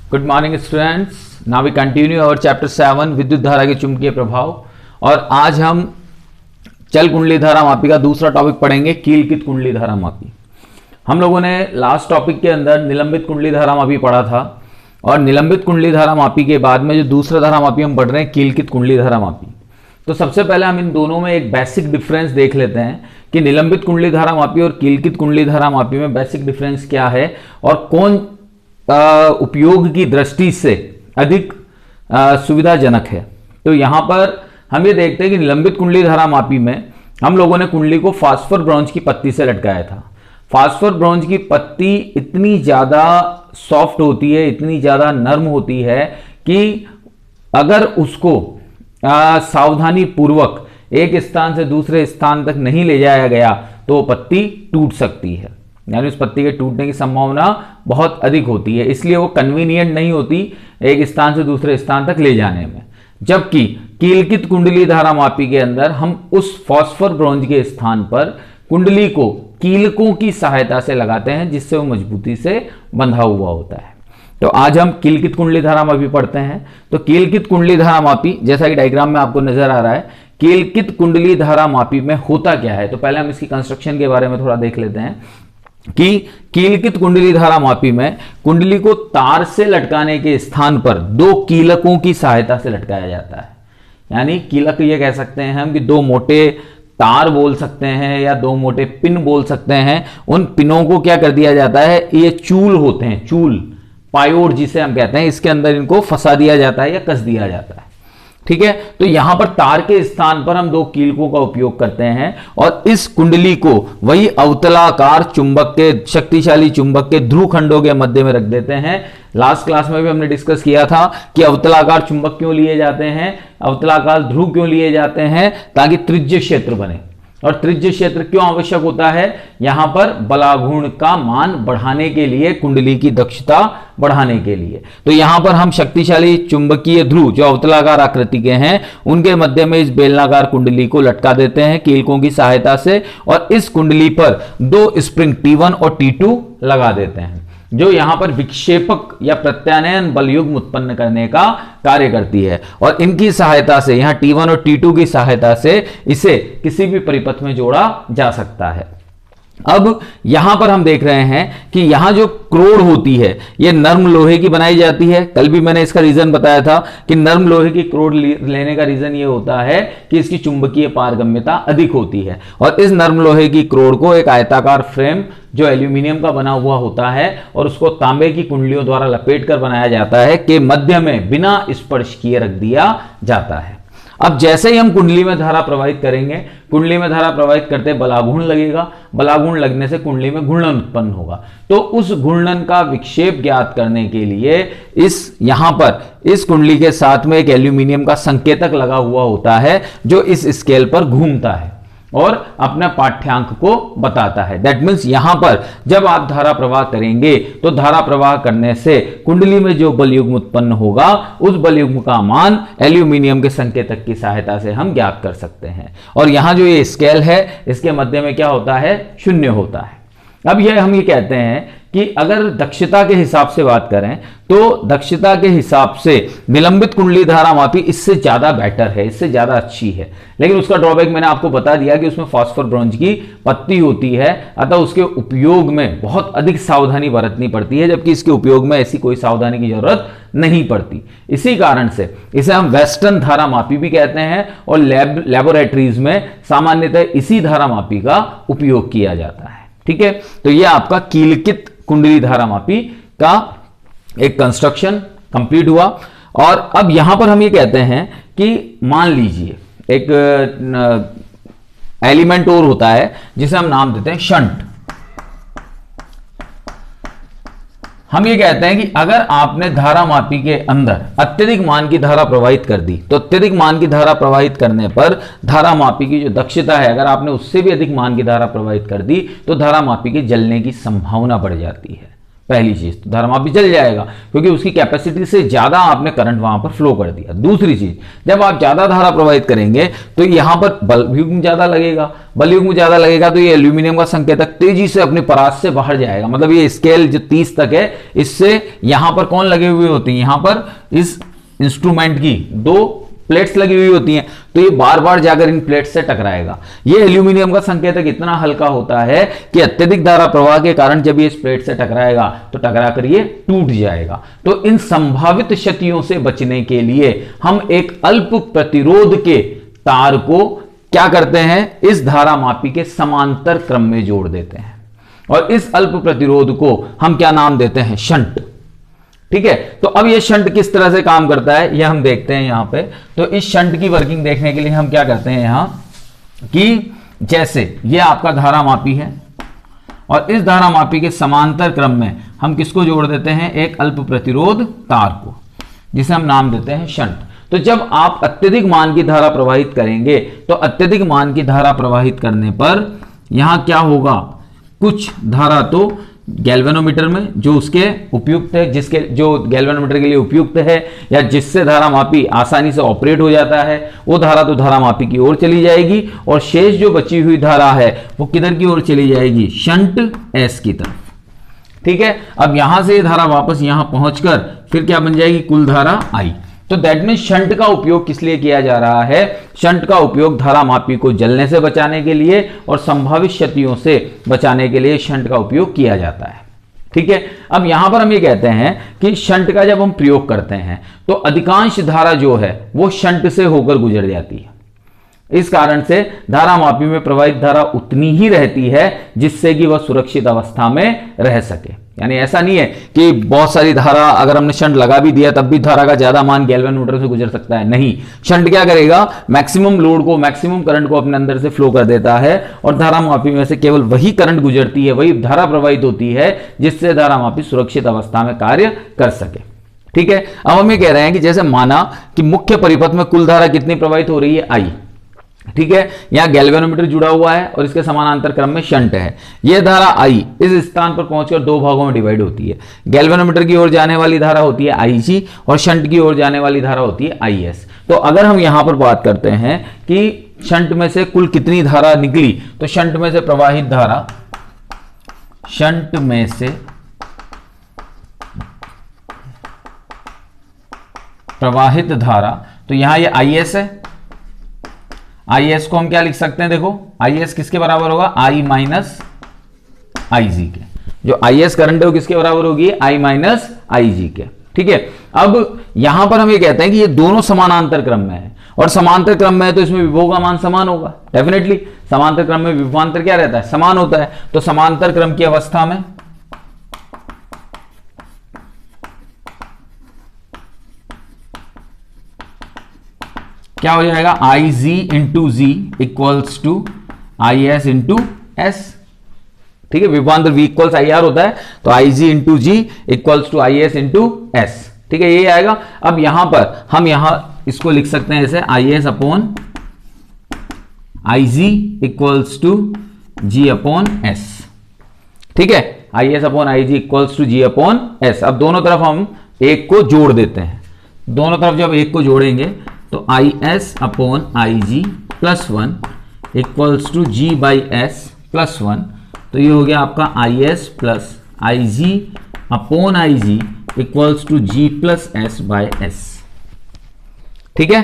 Good morning students. Now we continue our chapter 7 विद्युत धारा के चुंबकीय प्रभाव। और आज हम चल कुंडली धारा मापी का दूसरा टॉपिक पढ़ेंगे, कीलकित कुंडली धारा मापी। हम लोगों ने लास्ट टॉपिक के अंदर निलंबित कुंडली धारा मापी पढ़ा था, और निलंबित कुंडली धारा मापी के बाद में जो दूसरा धारा मापी हम पढ़ रहे हैं, कीलकित कुंडली धारा मापी। तो सबसे पहले हम इन दोनों में एक बेसिक डिफरेंस देख लेते हैं कि निलंबित कुंडली धारा मापी और कीलकित कुंडली धारा मापी में बेसिक डिफरेंस क्या है और कौन उपयोग की दृष्टि से अधिक सुविधाजनक है। तो यहां पर हम ये देखते हैं कि निलंबित कुंडली धारा मापी में हम लोगों ने कुंडली को फास्फोर ब्रोंज की पत्ती से लटकाया था। फास्फोर ब्रोंज की पत्ती इतनी ज्यादा सॉफ्ट होती है, इतनी ज्यादा नर्म होती है कि अगर उसको सावधानी पूर्वक एक स्थान से दूसरे स्थान तक नहीं ले जाया गया तो वो पत्ती टूट सकती है, यानी उस पत्ती के टूटने की संभावना बहुत अधिक होती है। इसलिए वो कन्वीनियंट नहीं होती एक स्थान से दूसरे स्थान तक ले जाने में। जबकि कीलकित कुंडली धारा मापी के अंदर हम उस फास्फोर ब्रोंज के स्थान पर कुंडली को कीलकों की सहायता से लगाते हैं, जिससे वो मजबूती से बंधा हुआ होता है। तो आज हम कीलकित कुंडली धारा मापी पढ़ते हैं। तो कीलकित कुंडली धारा मापी, जैसा कि डायग्राम में आपको नजर आ रहा है, कीलकित कुंडली धारा मापी में होता क्या है। तो पहले हम इसकी कंस्ट्रक्शन के बारे में थोड़ा देख लेते हैं कि कीलकित कुंडली धारा मापी में कुंडली को तार से लटकाने के स्थान पर दो कीलकों की सहायता से लटकाया जाता है। यानी कीलक ये कह सकते हैं हम कि दो मोटे तार बोल सकते हैं या दो मोटे पिन बोल सकते हैं। उन पिनों को क्या कर दिया जाता है, ये चूल होते हैं, चूल पायोड जिसे हम कहते हैं, इसके अंदर इनको फंसा दिया जाता है या कस दिया जाता है। ठीक है, तो यहां पर तार के स्थान पर हम दो कीलकों का उपयोग करते हैं और इस कुंडली को वही अवतलाकार चुंबक के, शक्तिशाली चुंबक के ध्रुव खंडों के मध्य में रख देते हैं। लास्ट क्लास में भी हमने डिस्कस किया था कि अवतलाकार चुंबक क्यों लिए जाते हैं, अवतलाकार ध्रुव क्यों लिए जाते हैं, ताकि त्रिज्य क्षेत्र बने। और त्रिज्य क्षेत्र क्यों आवश्यक होता है, यहां पर बलाघूर्ण का मान बढ़ाने के लिए, कुंडली की दक्षता बढ़ाने के लिए। तो यहां पर हम शक्तिशाली चुंबकीय ध्रुव जो अवतलाकार आकृति के हैं उनके मध्य में इस बेलनाकार कुंडली को लटका देते हैं कीलकों की सहायता से, और इस कुंडली पर दो स्प्रिंग T1 और T2 लगा देते हैं, जो यहां पर विक्षेपक या प्रत्यानयन बलयुग्म उत्पन्न करने का कार्य करती है। और इनकी सहायता से, यहां T1 और T2 की सहायता से इसे किसी भी परिपथ में जोड़ा जा सकता है। अब यहां पर हम देख रहे हैं कि यहां जो क्रोड होती है यह नर्म लोहे की बनाई जाती है। कल भी मैंने इसका रीजन बताया था कि नर्म लोहे की क्रोड लेने का रीजन यह होता है कि इसकी चुंबकीय पारगम्यता अधिक होती है। और इस नर्म लोहे की क्रोड को एक आयताकार फ्रेम जो एल्यूमिनियम का बना हुआ होता है और उसको तांबे की कुंडलियों द्वारा लपेट कर बनाया जाता है, के मध्य में बिना स्पर्श किए रख दिया जाता है। अब जैसे ही हम कुंडली में धारा प्रवाहित करेंगे, कुंडली में धारा प्रवाहित करते बलाघूर्ण लगेगा, बलाघूर्ण लगने से कुंडली में घूर्णन उत्पन्न होगा। तो उस घूर्णन का विक्षेप ज्ञात करने के लिए यहां पर इस कुंडली के साथ में एक एल्यूमिनियम का संकेतक लगा हुआ होता है, जो इस स्केल पर घूमता है और अपने पाठ्यांक को बताता है। दैट मीन्स यहां पर जब आप धारा प्रवाह करेंगे तो धारा प्रवाह करने से कुंडली में जो बलयुग्म उत्पन्न होगा उस बलयुग्म का मान एल्यूमिनियम के संकेतक की सहायता से हम ज्ञात कर सकते हैं। और यहां जो ये स्केल है इसके मध्य में क्या होता है, शून्य होता है। अब यह हम ये कहते हैं कि अगर दक्षता के हिसाब से बात करें तो दक्षता के हिसाब से निलंबित कुंडली धारा मापी इससे ज्यादा बेटर है, इससे ज्यादा अच्छी है। लेकिन उसका ड्रॉबैक मैंने आपको बता दिया कि उसमें फास्फोर ब्रोंज की पत्ती होती है, अतः उसके उपयोग में बहुत अधिक सावधानी बरतनी पड़ती है, जबकि इसके उपयोग में ऐसी कोई सावधानी की जरूरत नहीं पड़ती। इसी कारण से इसे हम वेस्टर्न धारा मापी भी कहते हैं और लैबोरेटरीज में सामान्यतः इसी धारा मापी का उपयोग किया जाता है। ठीक है, तो यह आपका कीलकित कुंडली धारा मापी का एक कंस्ट्रक्शन कंप्लीट हुआ। और अब यहां पर हम ये कहते हैं कि मान लीजिए एक एलिमेंट और होता है जिसे हम नाम देते हैं शंट। हम ये कहते हैं कि अगर आपने धारा मापी के अंदर अत्यधिक मान की धारा प्रवाहित कर दी, तो अत्यधिक मान की धारा प्रवाहित करने पर धारा मापी की जो दक्षता है, अगर आपने उससे भी अधिक मान की धारा प्रवाहित कर दी तो धारा मापी के जलने की संभावना बढ़ जाती है। पहली चीज तो धारामापी जल जाएगा क्योंकि उसकी कैपेसिटी से ज्यादा आपने करंट वहां पर फ्लो कर दिया। दूसरी चीज, जब आप ज्यादा धारा प्रवाहित करेंगे तो यहां पर बलयुग्म ज्यादा लगेगा, बलयुग्म ज्यादा लगेगा तो ये एल्यूमिनियम का संकेतक तेजी से अपने परास से बाहर जाएगा। मतलब ये स्केल जो 30 तक है, इससे यहां पर कौन लगे हुए होते हैं, यहां पर इस इंस्ट्रूमेंट की 2 प्लेट्स लगी हुई होती हैं, तो ये बार बार जाकर इन प्लेट्स से टकराएगा। ये एल्यूमिनियम का संकेतक इतना हल्का होता है कि अत्यधिक धारा प्रवाह के कारण जब ये इस प्लेट से टकराएगा तो टकराकर ये टूट जाएगा। तो इन संभावित क्षतियों से बचने के लिए हम एक अल्प प्रतिरोध के तार को क्या करते हैं, इस धारामापी के समांतर क्रम में जोड़ देते हैं और इस अल्प प्रतिरोध को हम क्या नाम देते हैं, शंट। ठीक है, तो अब ये शंट किस तरह से काम करता है ये हम देखते हैं यहां पे। तो इस शंट की वर्किंग देखने के लिए हम क्या करते हैं यहां कि जैसे ये आपका धारामापी है और इस धारामापी के समांतर क्रम में हम किसको जोड़ देते हैं, एक अल्प प्रतिरोध तार को, जिसे हम नाम देते हैं शंट। तो जब आप अत्यधिक मान की धारा प्रवाहित करेंगे तो अत्यधिक मान की धारा प्रवाहित करने पर यहां क्या होगा, कुछ धारा तो गैल्वेनोमीटर में जो उसके उपयुक्त है, जिसके जो गैल्वेनोमीटर के लिए उपयुक्त है या जिससे धारामापी आसानी से ऑपरेट हो जाता है, वो धारा तो धारामापी की ओर चली जाएगी और शेष जो बची हुई धारा है वो किधर की ओर चली जाएगी, शंट एस की तरफ। ठीक है, अब यहां से ये धारा वापस यहां पहुंचकर फिर क्या बन जाएगी, कुल धारा आई। तो दैट मीन शंट का उपयोग किस लिए किया जा रहा है, शंट का उपयोग धारामापी को जलने से बचाने के लिए और संभावित क्षतियों से बचाने के लिए शंट का उपयोग किया जाता है। ठीक है, अब यहां पर हम ये कहते हैं कि शंट का जब हम प्रयोग करते हैं तो अधिकांश धारा जो है वो शंट से होकर गुजर जाती है। इस कारण से धारामापी में प्रवाहित धारा उतनी ही रहती है जिससे कि वह सुरक्षित अवस्था में रह सके। यानी ऐसा नहीं है कि बहुत सारी धारा अगर हमने शंट लगा भी दिया तब भी धारा का ज्यादा मान गैल्वेनोमीटर से गुजर सकता है, नहीं। शंट क्या करेगा, मैक्सिमम लोड को, मैक्सिमम करंट को अपने अंदर से फ्लो कर देता है और धारामापी में से केवल वही करंट गुजरती है, वही धारा प्रवाहित होती है जिससे धारामापी सुरक्षित अवस्था में कार्य कर सके। ठीक है, अब हम ये कह रहे हैं कि जैसे माना कि मुख्य परिपथ में कुल धारा कितनी प्रवाहित हो रही है, आई। ठीक है, यहां गैल्वेनोमीटर जुड़ा हुआ है और इसके समानांतर क्रम में शंट है। यह धारा आई इस स्थान पर पहुंचकर 2 भागों में डिवाइड होती है। गैल्वेनोमीटर की ओर जाने वाली धारा होती है आईजी और शंट की ओर जाने वाली धारा होती है आईएस। तो अगर हम यहां पर बात करते हैं कि शंट में से कुल कितनी धारा निकली, तो शंट में से प्रवाहित धारा, शंट में से प्रवाहित धारा, तो यहां ये आईएस है। आईएस को हम क्या लिख सकते हैं, देखो आईएस किसके बराबर होगा, आई माइनस आईजी के। जो आईएस करंट है वो किसके बराबर होगी, आई माइनस आईजी के। ठीक है, अब यहां पर हम ये कहते हैं कि ये दोनों समानांतर क्रम में है और समांतर क्रम में है तो इसमें विभव का मान समान होगा। डेफिनेटली समांतर क्रम में विभवांतर क्या रहता है, समान होता है। तो समांतर क्रम की अवस्था में क्या हो जाएगा, I G into G equals to I S into S. ठीक है, विभवांतर V इक्वल्स आई आर होता है, तो I G into G equals to I S into S. ठीक है, ये आएगा। अब यहां पर हम यहां इसको लिख सकते हैं ऐसे, I S upon I G equals to G upon S. ठीक है, I S upon I G equals to G upon S. अब दोनों तरफ हम एक को जोड़ देते हैं। दोनों तरफ जब एक को जोड़ेंगे तो I S upon I G plus 1 equals to G by S plus 1। तो ये हो गया आपका I S plus I G upon I G equals to G plus S by S. ठीक है,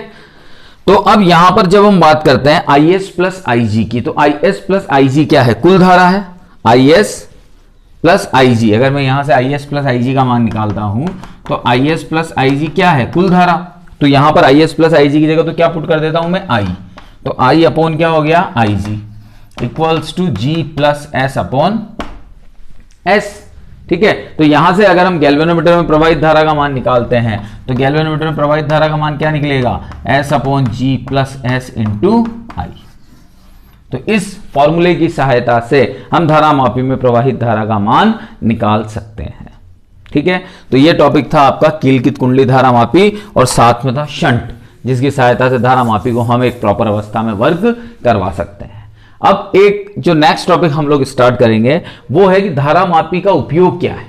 तो अब यहां पर जब हम बात करते हैं आई एस प्लस आई जी की, तो आई एस प्लस आई जी क्या है, कुल धारा है। आई एस प्लस आई जी, अगर मैं यहां से आई एस प्लस आई जी का मान निकालता हूं तो आई एस प्लस आई जी क्या है, कुल धारा। तो यहां पर आई एस प्लस आई जी की जगह तो क्या पुट कर देता हूं मैं, आई। तो आई अपॉन क्या हो गया, I G equals to G plus S upon S. ठीक है, तो यहां से अगर हम गैल्वेनोमीटर में प्रवाहित धारा का मान निकालते हैं तो गैल्वेनोमीटर में प्रवाहित धारा का मान क्या निकलेगा, एस अपॉन जी प्लस एस इंटू आई। तो इस फॉर्मूले की सहायता से हम धारामापी में प्रवाहित धारा का मान निकाल सकते हैं। ठीक है, तो यह टॉपिक था आपका कीलकित कुंडली धारामापी और साथ में था शंट, जिसकी सहायता से धारामापी को हम एक प्रॉपर अवस्था में वर्क करवा सकते हैं। अब एक जो नेक्स्ट टॉपिक हम लोग स्टार्ट करेंगे वो है कि धारामापी का उपयोग क्या है।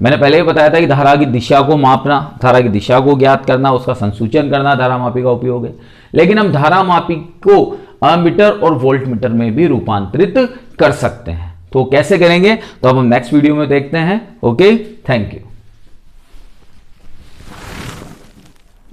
मैंने पहले ही बताया था कि धारा की दिशा को मापना, धारा की दिशा को ज्ञात करना, उसका संसूचन करना धारा मापी का उपयोग है। लेकिन हम धारा मापी को अमीटर और वोल्ट मीटर में भी रूपांतरित कर सकते हैं। तो कैसे करेंगे तो अब हम नेक्स्ट वीडियो में देखते हैं। Okay, thank you.